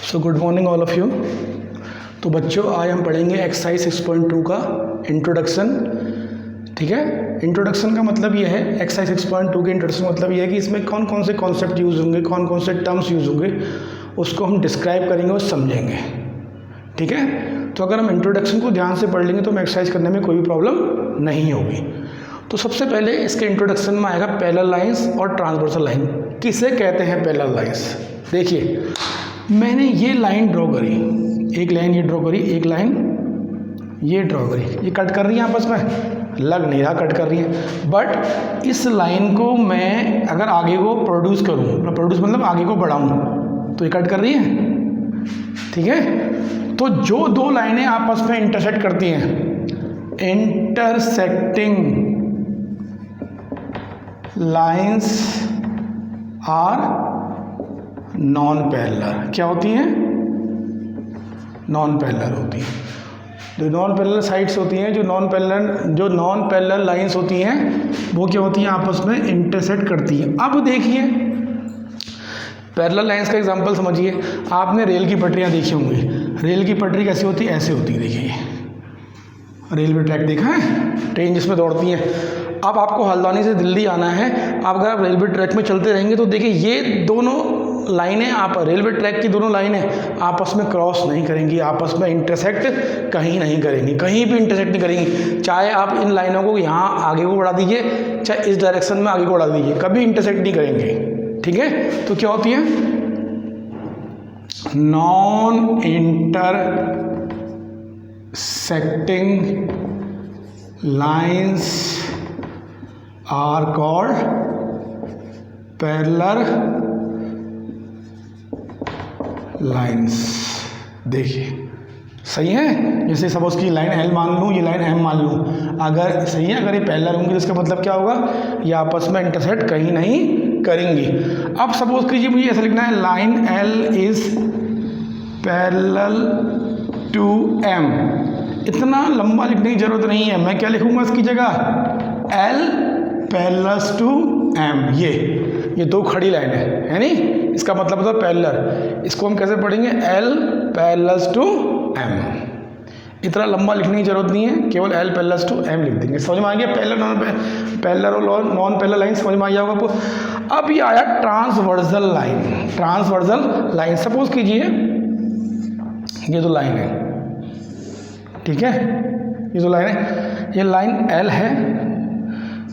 So good morning all of you. तो बच्चों आज हम पढ़ेंगे एक्सरसाइज 6.2 का इंट्रोडक्शन। ठीक है, इंट्रोडक्शन का मतलब ये है, एक्सरसाइज 6.2 के इंट्रोडक्शन का मतलब ये है कि इसमें कौन कौन से कॉन्सेप्ट यूज़ होंगे, कौन कौन से टर्म्स यूज़ होंगे, उसको हम डिस्क्राइब करेंगे और समझेंगे। ठीक है, तो अगर हम इंट्रोडक्शन को ध्यान से पढ़ लेंगे तो हमें एक्सरसाइज करने में कोई भी प्रॉब्लम नहीं होगी। तो सबसे पहले इसके इंट्रोडक्शन में आएगा पैरेलल लाइंस और ट्रांसवर्सल लाइन। किसे कहते हैं पैरेलल लाइंस? देखिए, मैंने ये लाइन ड्रॉ करी, एक लाइन ये ड्रॉ करी, एक लाइन ये ड्रॉ करी, ये कट कर रही है आपस में, लग नहीं रहा कट कर रही है, बट इस लाइन को मैं अगर आगे को प्रोड्यूस करूँ, प्रोड्यूस मतलब आगे को बढ़ाऊँ, तो ये कट कर रही है। ठीक है, तो जो दो लाइनें आपस में इंटरसेक्ट करती हैं, intersecting lines are non parallel. क्या होती हैं? नॉन पैरेलल होती हैं। जो नॉन पैरेलल साइड्स होती हैं, जो नॉन पैरेलल लाइंस होती हैं, वो क्या होती हैं? आपस में इंटरसेक्ट करती हैं। अब देखिए, पैरेलल लाइंस का एग्जांपल समझिए। आपने रेल की पटरियां देखी होंगी। रेल की पटरी कैसी होती है? ऐसे होती है। देखिए, रेलवे ट्रैक देखा है, ट्रेन जिसमें दौड़ती है। अब आपको हल्द्वानी से दिल्ली आना है, आप अगर आप रेलवे ट्रैक में चलते रहेंगे तो देखिए ये दोनों लाइनें, आप रेलवे ट्रैक की दोनों लाइनें आपस में क्रॉस नहीं करेंगी, आपस में इंटरसेक्ट कहीं नहीं करेंगी, कहीं भी इंटरसेक्ट नहीं करेंगी। चाहे आप इन लाइनों को यहाँ आगे को बढ़ा दीजिए, चाहे इस डायरेक्शन में आगे को बढ़ा दीजिए, कभी इंटरसेक्ट नहीं करेंगे। ठीक है, तो क्या होती है? Non intersecting lines are called parallel lines. देखिए, सही है। जैसे सपोज की लाइन एल मान लूँ, ये लाइन एम मान लूँ, अगर सही है, अगर ये पैरेलल होंगी तो इसका मतलब क्या होगा? ये आपस में इंटरसेक्ट कहीं नहीं करेंगी। अब सपोज कीजिए मुझे ऐसा लिखना है, line L is parallel to M. इतना लंबा लिखने की जरूरत नहीं है, मैं क्या लिखूंगा इसकी जगह? L parallel to M. ये दो खड़ी लाइन है नहीं, इसका मतलब होता है पैरेलल। इसको हम कैसे पढ़ेंगे? L parallel to M. इतना लंबा लिखने की जरूरत नहीं है, केवल एल पैरेलल टू एम लिख देंगे। समझ में आ गया? पैरेलल और नॉन पैरेलल लाइन समझ में आ जाएगा आपको। अब ये आया transversal line. Transversal line, suppose कीजिए ये दो लाइन है, ठीक है, ये दो लाइन है, ये लाइन एल है,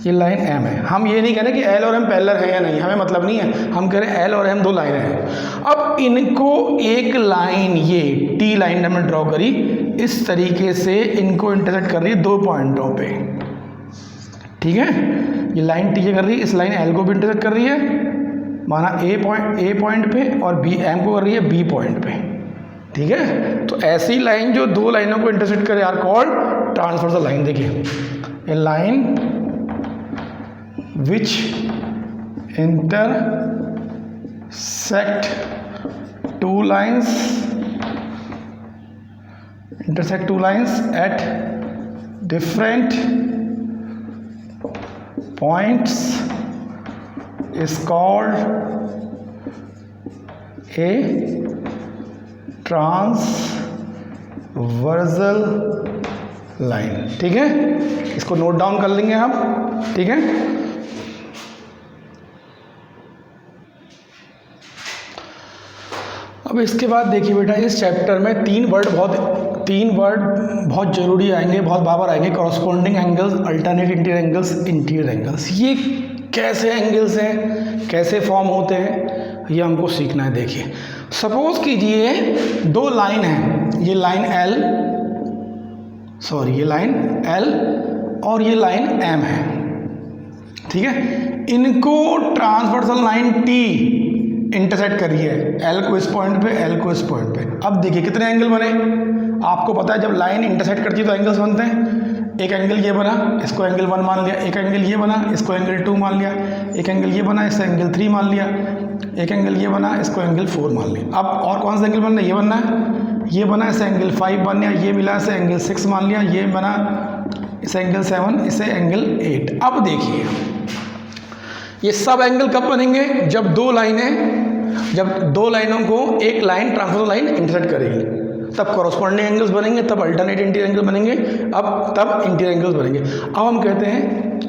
ये लाइन एम है। हम ये नहीं कह रहे कि एल और एम पैरेलल है या नहीं, हमें मतलब नहीं है, हम कह रहे हैं एल और एम दो लाइनें हैं। अब इनको एक लाइन, ये टी लाइन हमने ड्रॉ करी, इस तरीके से इनको इंटरसेक्ट कर रही है दो पॉइंटों पे। ठीक है, ये लाइन टी कर रही है, इस लाइन एल को भी इंटरसेक्ट कर रही है, माना ए पॉइंट पे, और बी एम को कर रही है बी पॉइंट पे। ठीक है, तो ऐसी लाइन जो दो लाइनों को इंटरसेक्ट करे आर कॉल्ड ट्रांसवर्सल लाइन। देखिए, ए line which intersect two lines at different points is called a transversal line। ठीक है, इसको नोट डाउन कर लेंगे हम। ठीक है, अब इसके बाद देखिए बेटा, इस चैप्टर में तीन वर्ड बहुत जरूरी आएंगे, बहुत बार आएंगे। Corresponding angles, alternate interior angles. ये कैसे एंगल्स हैं, कैसे फॉर्म होते हैं, ये हमको सीखना है। देखिए, सपोज कीजिए दो लाइन है, ये लाइन एल और ये लाइन एम है। ठीक है, इनको ट्रांसवर्सल लाइन टी इंटरसेक्ट करिए, एल को इस पॉइंट पे, एल को इस पॉइंट पे। अब देखिए कितने एंगल बने। आपको पता है जब लाइन इंटरसेक्ट करती है तो एंगल्स बनते हैं। एक एंगल ये बना, इसको एंगल 1 मान लिया, एक एंगल ये बना, इसको एंगल 2 मान लिया, एक एंगल ये बना, इससे एंगल 3 मान लिया, एक एंगल ये बना, इसको एंगल 4 मान लिया। अब और कौन सा एंगल बनना है? ये बनना है, ये बना, इसे एंगल 5 मान लिया, ये मिला, इसे एंगल 6 मान लिया, ये बना, इसे एंगल 7, इसे एंगल 8। अब देखिए ये सब एंगल कब बनेंगे? जब दो लाइनें जब दो लाइनों को एक लाइन ट्रांसवर्सल लाइन इंटरसेक्ट करेगी तब कॉरस्पॉन्डिंग एंगल्स बनेंगे, तब अल्टरनेट इंटीरियर एंगल बनेंगे, तब इंटीरियर एंगल्स बनेंगे। अब हम कहते हैं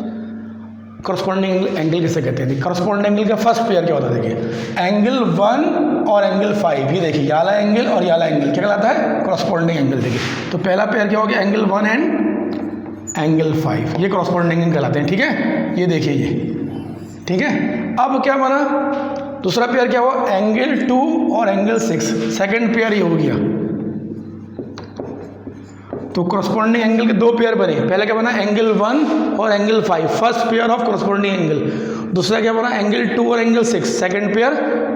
कॉरस्पॉन्डिंग एंगल किसे कहते हैं। कॉरस्पॉन्डिंग एंगल का फर्स्ट पेयर क्या होता है, देखिए एंगल 1 और एंगल 5, ये देखिए ये वाला एंगल और ये वाला एंगल क्या कहलाता है, कॉरस्पॉन्डिंग एंगल। देखिए तो पहला पेयर क्या हो गया, एंगल 1 एंड एंगल 5, ये कॉरस्पॉन्डिंग एंगल कहलाते हैं, ठीक है, ये देखिए ये, ठीक है। अब क्या बना, दूसरा पेयर क्या हुआ, एंगल 2 और एंगल 6, सेकेंड पेयर ये हो गया। तो कॉरस्पॉन्डिंग एंगल के दो पेयर बने, पहला क्या बना एंगल 1 और angle 5, first pair of corresponding angle. दूसरा क्या बना एंगल 2 और एंगल 6, सेकंड पेयर,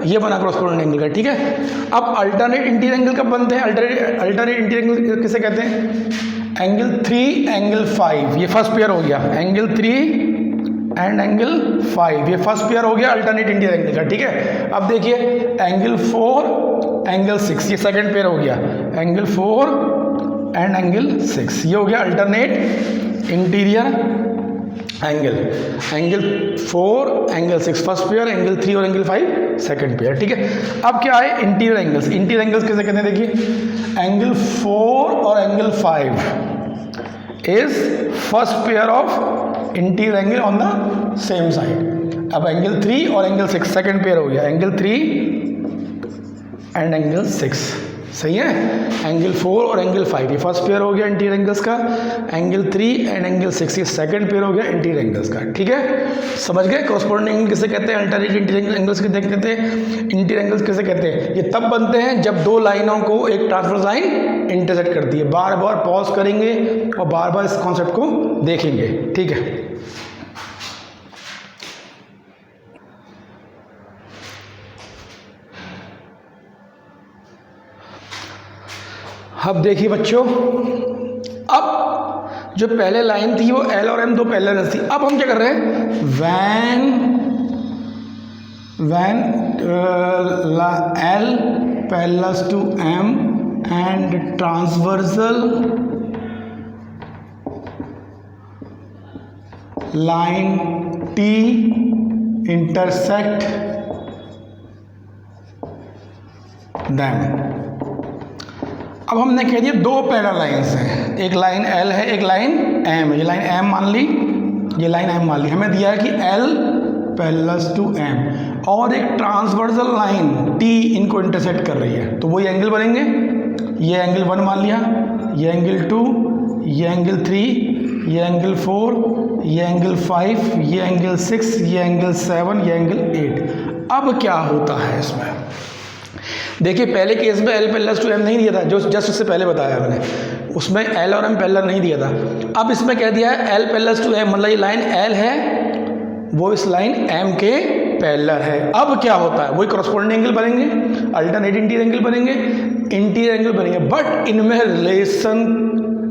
ये बना कॉरस्पॉन्डिंग एंगल का, ठीक है। अब अल्टरनेट इंटीरियर एंगल कब बनते हैं, अल्टरनेट इंटीरियर एंगल किसे कहते हैं, एंगल 3 एंगल 5, ये फर्स्ट पेयर हो गया, एंगल 3 एंड एंगल 5, ये फर्स्ट पेयर हो गया अल्टरनेट इंटीरियर एंगल का, ठीक है। अब देखिए एंगल 4 एंगल 6, ये सेकंड पेयर हो गया, एंगल 4 एंड एंगल 6, ये हो गया alternate interior angle. Angle 4 angle 6 first pair, angle 3 और एंगल 5 सेकंड पेयर, ठीक है। अब क्या है इंटीरियर एंगल्स, इंटीरियर एंगल्स किसे कहते हैं, देखिए एंगल 4 और angle 5 is first pair of interior angle on the same side. अब एंगल 3 और एंगल 6 सेकंड पेयर हो गया, एंगल 3 एंड एंगल 6, सही है। एंगल 4 और एंगल 5 ये फर्स्ट पेयर हो गया इंटीरियर एंगल्स का, एंगल 3 एंड एंगल 6 ये सेकंड पेयर हो गया इंटीरियर एंगल्स का, ठीक है। समझ गए कॉरस्पॉन्डिंग एंगल किसे कहते हैं, अल्टरनेट इंटीरियर एंगल्स किसे कहते हैं, इंटीरियर एंगल्स किसे कहते हैं। ये तब बनते हैं जब दो लाइनों को एक ट्रांसवर्स लाइन इंटरसेक्ट करती है। बार बार पॉज करेंगे और बार बार इस कॉन्सेप्ट को देखेंगे, ठीक है। अब देखिए बच्चों, अब जो पहले लाइन थी वो एल और एम दो पैरेलल थी। अब हम क्या कर रहे हैं, when L parallel to M and transversal line T intersect them. अब हमने कह दिया दो पैरेलल लाइन्स हैं, एक लाइन एल है एक लाइन एम है, ये लाइन एम मान ली, ये लाइन एम मान ली। हमें दिया है कि एल पैरेलल टू एम और एक ट्रांसवर्सल लाइन टी इनको इंटरसेक्ट कर रही है, तो वही एंगल बनेंगे। ये एंगल 1 मान लिया, ये एंगल 2, ये एंगल 3, ये एंगल 4, ये एंगल 5, ये एंगल 6, ये एंगल 7, ये एंगल 8। अब क्या होता है इसमें, देखिए पहले केस में एल पैरेलल टू एम नहीं दिया था, जो जस्ट उससे पहले बताया मैंने, उसमें एल और एम पैरेलल नहीं दिया था। अब इसमें कह दिया है एल पैरेलल टू एम, मतलब ये लाइन एल है वो इस लाइन एम के पैरेलल है। अब क्या होता है, वही कॉरस्पॉन्डिंग एंगल बनेंगे, अल्टरनेट इंटीरियर एंगल बनेंगे, इंटीरियर एंगल बनेंगे, बट इनमें रिलेशन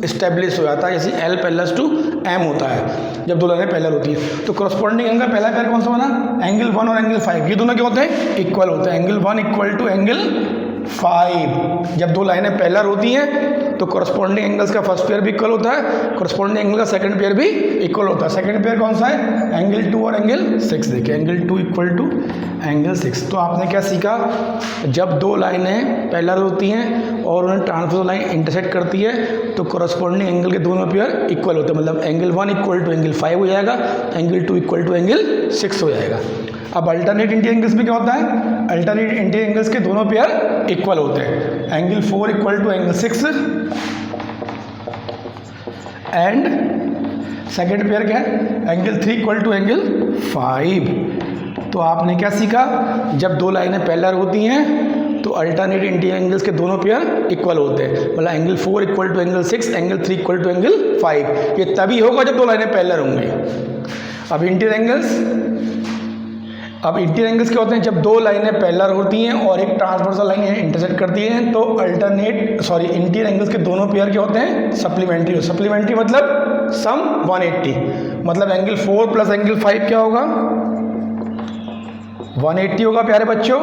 इस्टेब्लिश हो जाता है, जैसे एल पैरेलल टू एम होता है जब दो लाइनें पैरेलल होती है। तो कॉरस्पॉन्डिंग एंगल पहला पेयर कौन सा बना, एंगल 1 और एंगल 5, ये दोनों क्या होते हैं, इक्वल होते हैं। एंगल 1 इक्वल टू एंगल 5, जब दो लाइनें पैरेलल होती हैं तो कॉरस्पॉन्डिंग एंगल्स का फर्स्ट पेयर भी इक्वल होता है, कॉरस्पॉन्डिंग एंगल का सेकंड पेयर भी इक्वल होता है। सेकंड पेयर कौन सा है, एंगल 2 और एंगल 6, देखिए एंगल 2 इक्वल टू एंगल 6। तो आपने क्या सीखा, जब दो लाइनें पैरेलल होती हैं और उन्हें ट्रांसवर्सल लाइन इंटरसेक्ट करती है तो कॉरस्पॉन्डिंग एंगल के दोनों पेयर इक्वल होते हैं, मतलब एंगल 1 इक्वल टू एंगल 5 हो जाएगा, एंगल 2 इक्वल टू एंगल 6 हो जाएगा। अब अल्टरनेट इंटीरियर एंगल्स में क्या होता है, अल्टरनेट इंटीरियर एंगल्स के दोनों पेयर इक्वल होते हैं, angle 4 equal to angle 6 and second pair क्या है, एंगल 3 इक्वल टू एंगल 5। तो आपने क्या सीखा, जब दो लाइनें पैरेलल होती हैं तो अल्टरनेट इंटीरियर एंगल्स के दोनों पेयर इक्वल होते हैं, मतलब angle 4 equal to angle 6, angle 3 equal to angle 5। ये तभी होगा जब दो लाइनें पैरेलल होंगी। अब इंटीरियर एंगल्स क्या होते हैं, जब दो लाइनें पैरेलल होती हैं और एक ट्रांसवर्सल लाइन इंटरसेक्ट करती है तो इंटीरियर एंगल्स के दोनों पेयर क्या होते हैं, सप्लीमेंट्री। सप्लीमेंट्री मतलब सम 180, मतलब एंगल 4 प्लस एंगल 5 क्या होगा, 180 होगा प्यारे बच्चों,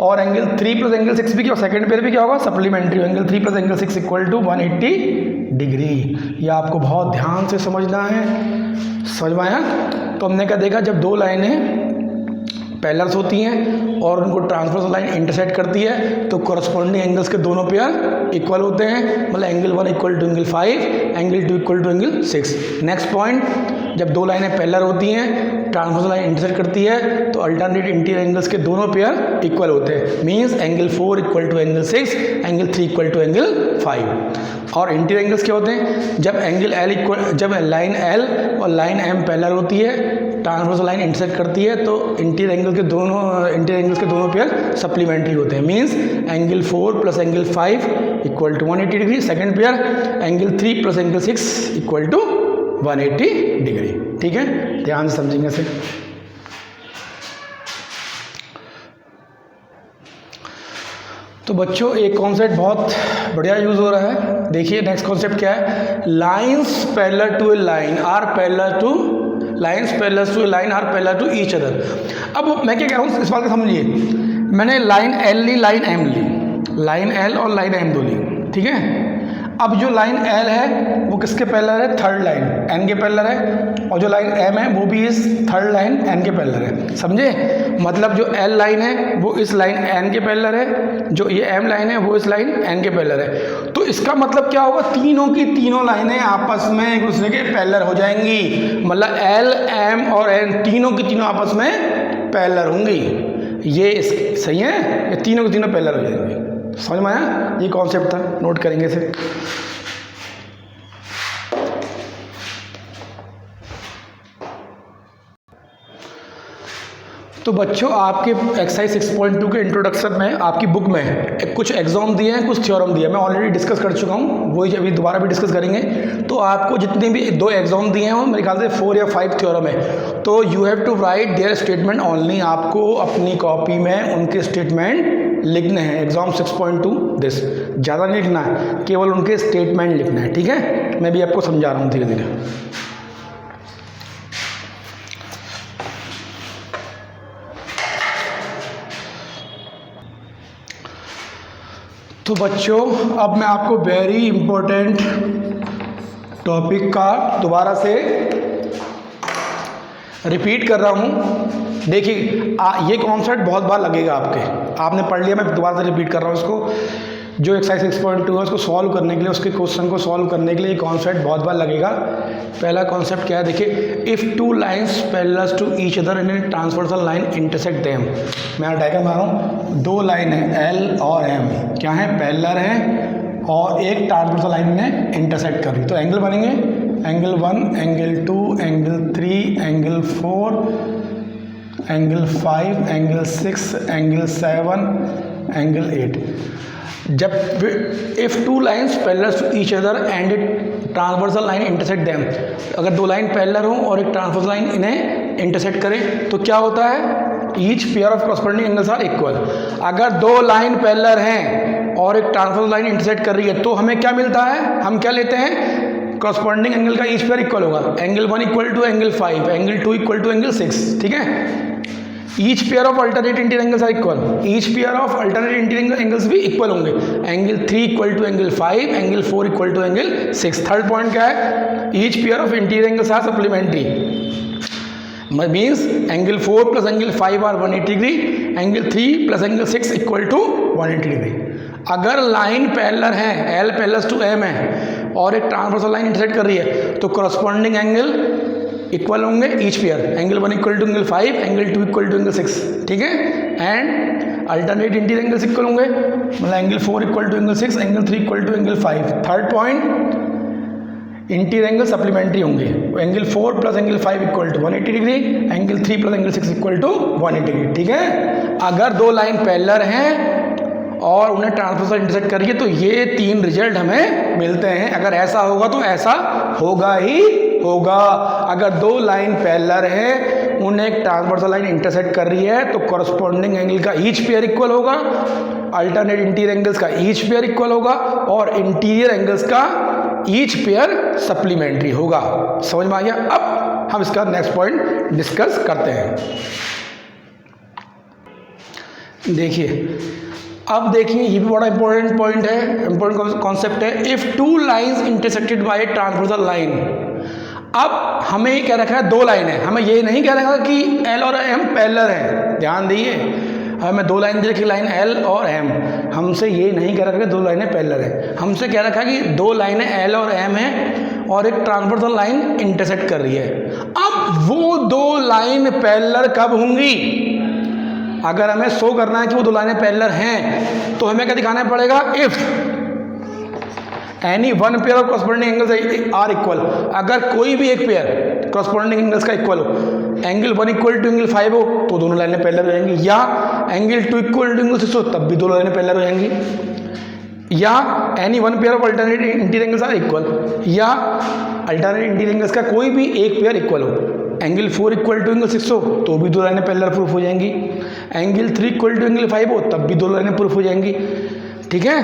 और एंगल 3 प्लस एंगल 6 भी क्या, सेकंड पेयर भी क्या होगा, supplementary. Angle 3 plus angle 6 equal to 180 degree. ये आपको बहुत ध्यान से समझना है, समझ में आया। तो हमने क्या देखा, जब दो लाइनें पैरेलल्स होती हैं और उनको ट्रांसवर्सल लाइन इंटरसेक्ट करती है तो कॉरस्पॉन्डिंग एंगल्स के दोनों पेयर इक्वल होते हैं, मतलब angle 1 equal to angle 5, angle 2 equal to angle 6। Next point, जब दो लाइनें पैरेलल होती हैं, ट्रांसवर्सल लाइन इंटरसेक्ट करती है तो अल्टरनेट इंटीरियर एंगल्स के दोनों पेयर इक्वल होते हैं, means angle 4 equal to angle 6, angle 3 equal to angle 5। और इंटीरियर एंगल्स क्या होते हैं, जब लाइन L और लाइन M पैरेलल होती है, ट्रांसवर्सल लाइन इंटरसेक्ट करती है तो इंटीरियर एंगल्स के दोनों पेयर सप्लीमेंट्री होते हैं, means angle 4 plus angle 5 equal to 180 degree, second pair angle 3 plus angle 6 equal to 180 degree. ठीक है, ध्यान से समझेंगे इसे। तो बच्चों एक कॉन्सेप्ट बहुत बढ़िया यूज़ हो रहा है, देखिए नेक्स्ट कॉन्सेप्ट क्या है, lines parallel to a line are parallel to each other. अब मैं क्या कह रहा हूँ इस बात को समझिए, मैंने लाइन L ली, लाइन M ली, लाइन L और लाइन M दो ली, ठीक है। अब जो लाइन L है वो किसके पैरेलल है, थर्ड लाइन N के पैरेलल है, और जो लाइन M है वो भी इस थर्ड लाइन N के पैरेलल है, समझे। मतलब जो L लाइन है वो इस लाइन N के पैरेलल है, जो ये M लाइन है वो इस लाइन N के पैरेलल है। तो इसका मतलब क्या होगा, तीनों की तीनों लाइनें आपस में एक दूसरे के पैरेलल हो जाएंगी, मतलब L, M और N तीनों की तीनों आपस में पैरेलल होंगी। ये सही है, ये तीनों की तीनों पैरेलल हो जाएंगी। समझ में आया, ये कॉन्सेप्ट था, नोट करेंगे इसे। तो बच्चों आपके एक्सरसाइज 6.2 के इंट्रोडक्शन में आपकी बुक में कुछ एग्जाम दिए हैं, कुछ थ्योरम दिए हैं, मैं ऑलरेडी डिस्कस कर चुका हूँ, वही अभी दोबारा भी डिस्कस करेंगे। तो आपको जितने भी 2 एग्जाम दिए हैं मेरे ख्याल से 4 या 5 थ्योरम है, तो you have to write their statement only, आपको अपनी कॉपी में उनके स्टेटमेंट लिखने हैं। एग्जाम 6.2 दिस ज़्यादा नहीं लिखना है, केवल उनके स्टेटमेंट लिखना है, ठीक है। मैं भी आपको समझा रहा हूँ धीरे धीरे। तो बच्चों अब मैं आपको वेरी इंपॉर्टेंट टॉपिक का दोबारा से रिपीट कर रहा हूँ। देखिए ये कॉन्सेप्ट बहुत बार लगेगा आपने पढ़ लिया, मैं दोबारा से रिपीट कर रहा हूँ इसको। जो एक्सरसाइज 6.2 है उसको सॉल्व करने के लिए, उसके क्वेश्चन को सॉल्व करने के लिए ये कॉन्सेप्ट बहुत बार लगेगा। पहला कॉन्सेप्ट क्या है, देखिए, if 2 lines parallel to each other in a transversal line intersect them. मैं डायग्राम बना रहा हूँ, 2 लाइन है L और M, क्या है, पैरेलल है और एक ट्रांसवर्सल लाइन में इंटरसेक्ट कर रही, तो एंगल बनेंगे angle 1, angle 2, angle 3, angle 4, angle 5, angle 6, angle 7, angle 8। जब if 2 lines parallel to each other and transversal line intersect them, अगर 2 लाइन पैरेलल हो और एक ट्रांसवर्सल लाइन इन्हें इंटरसेक्ट करे तो क्या होता है, each pair of corresponding angles are equal. अगर 2 लाइन पैरेलल हैं और एक ट्रांसवर्सल लाइन इंटरसेक्ट कर रही है तो हमें क्या मिलता है, हम क्या लेते हैं, कॉरस्पॉन्डिंग एंगल का ईच पेयर इक्वल होगा। Angle 1 equal to angle 5, angle 2 equal to angle 6, ठीक है। Each pair of alternate interior angles are equal, each pair of alternate interior angles भी इक्वल होंगे। Angle 3 equal to angle 5, angle 4 equal to angle 6। Third point क्या है, each pair of interior angles are supplementary, means angle 4 plus angle 5 are 180 degree, angle 3 plus angle 6 equal to 180 degree. अगर line parallel है, L parallel to M है और एक transversal line intersect कर रही है तो कॉरस्पॉन्डिंग एंगल इक्वल होंगे each pair, angle 1 equal to angle 5, angle 2 equal to angle 6, ठीक है। And alternate interior angles equal होंगे, मतलब angle 4 equal to angle 6, angle 3 equal to angle 5। Third point, interior angle supplementary होंगे, angle 4 plus angle 5 equal to 180 degree, angle 3 plus angle 6 equal to 180 degree, ठीक है। अगर 2 line parallel हैं और उन्हें transversal intersect करिए तो ये 3 रिजल्ट हमें मिलते हैं। अगर ऐसा होगा तो ऐसा होगा ही होगा। अगर 2 लाइन पैरेलल है, उन्हें एक ट्रांसवर्सल लाइन इंटरसेक्ट कर रही है तो कॉरस्पॉन्डिंग एंगल का ईच पेयर इक्वल होगा, अल्टरनेट इंटीरियर एंगल्स का ईच पेयर इक्वल होगा और इंटीरियर एंगल्स का ईच पेयर सप्लीमेंट्री होगा। समझ में आ गया। अब हम इसका नेक्स्ट पॉइंट डिस्कस करते हैं। देखिए, अब देखिए ये भी बड़ा इंपॉर्टेंट पॉइंट है, इंपॉर्टेंट कॉन्सेप्ट है। If 2 lines intersected by transversal line, अब हमें कह रखा है 2 लाइन है, हमें ये नहीं कह रखा कि L और M पैरेलल हैं, ध्यान दिए। अब मैं दो लाइन देखी, लाइन एल और एम, हमसे ये नहीं कह रखा कि दो लाइनें पैरेलल है, हमसे कह रखा कि दो लाइनें एल और एम हैं और एक ट्रांसवर्सल लाइन इंटरसेक्ट कर रही है। अब वो दो लाइन पैरेलल कब होंगी? अगर हमें शो करना है कि वो दो लाइनें पैरेलल हैं तो हमें क्या दिखाना पड़ेगा? If any one pair of corresponding angles are equal, अगर कोई भी एक पेयर कॉरस्पॉन्डिंग एंगल्स का इक्वल हो, एंगल 1 इक्वल टू एंगल 5 हो तो दोनों लाइनें पैरेलल हो जाएंगी, या एंगल 2 इक्वल टू एंगल 6 हो तब भी दोनों लाइनें पैरेलल हो जाएंगी, या any one pair of alternate interior angles are equal, या अल्टरनेट इंटीरियर एंगल्स का कोई भी एक पेयर इक्वल हो, एंगल 4 इक्वल टू एंगल 6 हो तो भी दो लाइनें पैरेलल प्रूफ हो जाएंगी, एंगल 3 इक्वल टू एंगल 5 हो तब भी दो लाइनें प्रूफ हो जाएंगी। ठीक है,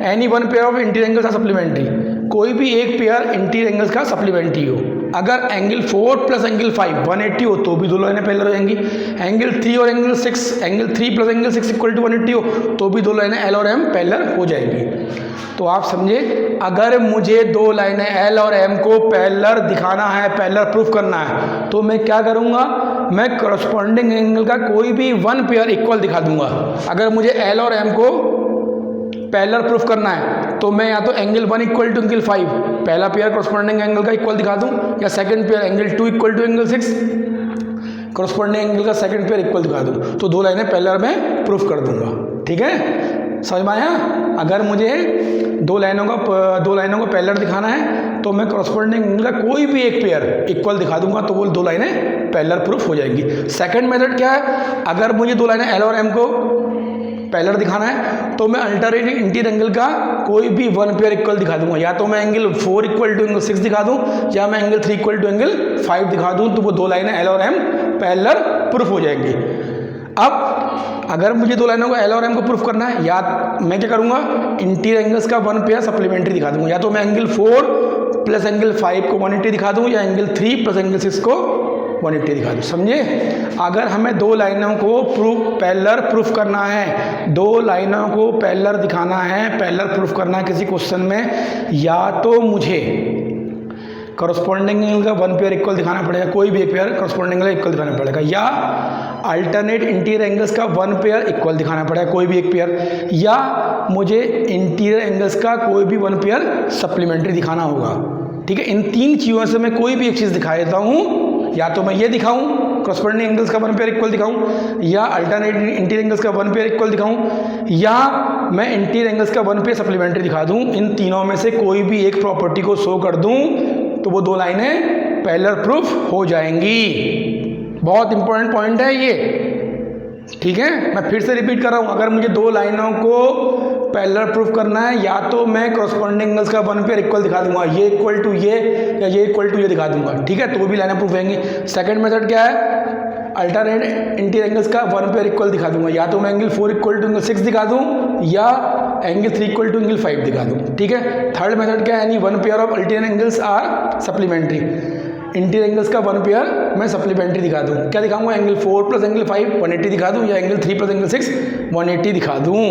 any one pair of interior angles का सप्लीमेंट्री, कोई भी एक पेयर इंटीरियर एंगल्स का सप्लीमेंट्री हो, अगर एंगल 4 प्लस एंगल 5 180 हो तो भी दो लाइनें पैरेलल हो जाएंगी, एंगल 3 और angle 6 angle 3 plus angle 6 equal to 180 हो तो भी दो लाइनें एल और एम पैरेलल हो जाएंगी। तो आप समझे, अगर मुझे दो लाइनें एल और एम को पैरेलल दिखाना है, पैरेलल प्रूफ करना है, तो मैं क्या करूंगा? मैं करस्पॉन्डिंग एंगल का कोई भी वन पेयर इक्वल दिखा दूंगा। अगर मुझे एल और एम को पैरेलल प्रूफ करना है तो मैं या तो एंगल 1 इक्वल टू एंगल 5 पहला पेयर करस्पॉन्डिंग एंगल का इक्वल दिखा दूं, या second pair angle 2 equal to angle 6 corresponding angle का सेकंड पेयर इक्वल दिखा दूं, तो दो लाइनें पैरेलल में प्रूफ कर दूंगा। ठीक है, समझ में आया? अगर मुझे दो लाइनों को पैरेलल दिखाना है तो मैं करस्पॉन्डिंग एंगल का कोई भी एक पेयर इक्वल दिखा दूंगा तो वो दो लाइनें पैरेलल प्रूफ हो जाएंगी। सेकंड मेथड क्या है? अगर मुझे दो लाइनें एल और एम को पैरेलल दिखाना है तो मैं अल्टरनेट इंटीरियर एंगल का कोई भी वन पेयर इक्वल दिखा दूंगा, या तो मैं एंगल 4 इक्वल टू एंगल 6 दिखा दूं, या मैं एंगल 3 इक्वल टू एंगल 5 दिखा दूं, तो वो दो लाइनें एल और एम पैरेलल प्रूफ हो जाएंगी। अब अगर मुझे दो लाइनों को एल और एम को प्रूफ करना है, या मैं क्या करूंगा? इंटीरियर एंगल्स का वन पेयर सप्लीमेंट्री दिखा दूंगा, या तो मैं एंगल 4 प्लस एंगल 5 को 180 दिखा दूं, या एंगल 3 प्लस एंगल 6 को 180 दिखा दूं। समझे? अगर हमें दो लाइनों को पैरेलल प्रूफ करना है, दो लाइनों को पैरेलल दिखाना है, पैरेलल प्रूफ करना है किसी क्वेश्चन में, या तो मुझे करस्पॉन्डिंग एंगल का वन पेयर इक्वल दिखाना पड़ेगा, कोई भी एक पेयर करस्पॉन्डिंग एंगल इक्वल दिखाना पड़ेगा, या अल्टरनेट इंटीरियर एंगल्स का वन पेयर इक्वल दिखाना पड़ेगा, कोई भी एक पेयर, या मुझे इंटीरियर एंगल्स का कोई भी वन पेयर सप्लीमेंट्री दिखाना होगा। ठीक है, इन तीन चीज़ों से मैं कोई भी एक चीज़ दिखा देता हूँ, या तो मैं ये दिखाऊं करस्पॉन्डिंग एंगल्स का वन पेयर इक्वल दिखाऊं, या अल्टरनेट इंटीरियर एंगल्स का वन पेयर इक्वल दिखाऊं, या मैं इंटीरियर एंगल्स का वन पेयर सप्लीमेंट्री दिखा दूं। इन तीनों में से कोई भी एक प्रॉपर्टी को शो कर दूं तो वो दो लाइनें पैरेलल प्रूफ हो जाएंगी। बहुत इंपॉर्टेंट पॉइंट है ये। ठीक है, मैं फिर से रिपीट कर रहा हूं, अगर मुझे दो लाइनों को पैरेलल प्रूफ करना है, या तो मैं करस्पॉन्डिंग एंगल्स का वन पेयर इक्वल दिखा दूंगा, ये इक्वल टू ये, या ये इक्वल टू ये दिखा दूंगा। ठीक है, तो वो भी लाइनें प्रूफ होंगी। सेकंड मेथड क्या है? अल्टरनेट इंटीरियर एंगल्स का वन पेयर इक्वल दिखा दूंगा, या तो मैं एंगल 4 इक्वल टू एंगल 6 दिखा दूं, या एंगल 3 इक्वल टू एंगल 5 दिखा दूं। ठीक है, थर्ड मेथड क्या है? Any one pair of alternate angles are supplementary, interior angles का वन पेयर मैं सप्लीमेंट्री दिखा दूं। क्या दिखाऊंगा? एंगल 4 प्लस एंगल 5 180 दिखा दूं, या एंगल 3 प्लस एंगल 6 180 दिखा दूं।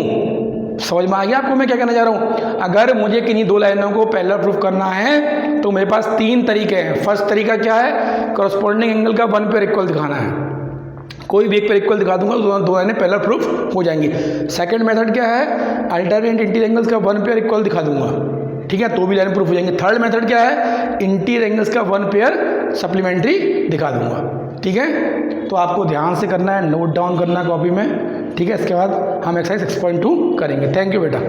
समझ में आ गया आपको मैं क्या कहना चाह रहा हूँ? अगर मुझे किन्हीं दो लाइनों को पैरेलल प्रूफ करना है तो मेरे पास तीन तरीके हैं। फर्स्ट तरीका क्या है? करस्पॉन्डिंग एंगल का वन पेयर इक्वल दिखाना है, कोई भी एक पेयर इक्वल दिखा दूंगा, दो लाइनें पैरेलल प्रूफ हो जाएंगी। सेकंड मेथड क्या है? अल्टरनेट इंटीरियर एंगल्स का वन पेयर इक्वल दिखा दूंगा, ठीक है, तो भी लाइन प्रूफ हो जाएंगे। थर्ड मेथड क्या है? इंटीरियर एंगल्स का वन पेयर सप्लीमेंट्री दिखा दूंगा। ठीक है, तो आपको ध्यान से करना है, नोट डाउन करना है कॉपी में। ठीक है, इसके बाद हम एक्सरसाइज 6.2 करेंगे। थैंक यू बेटा।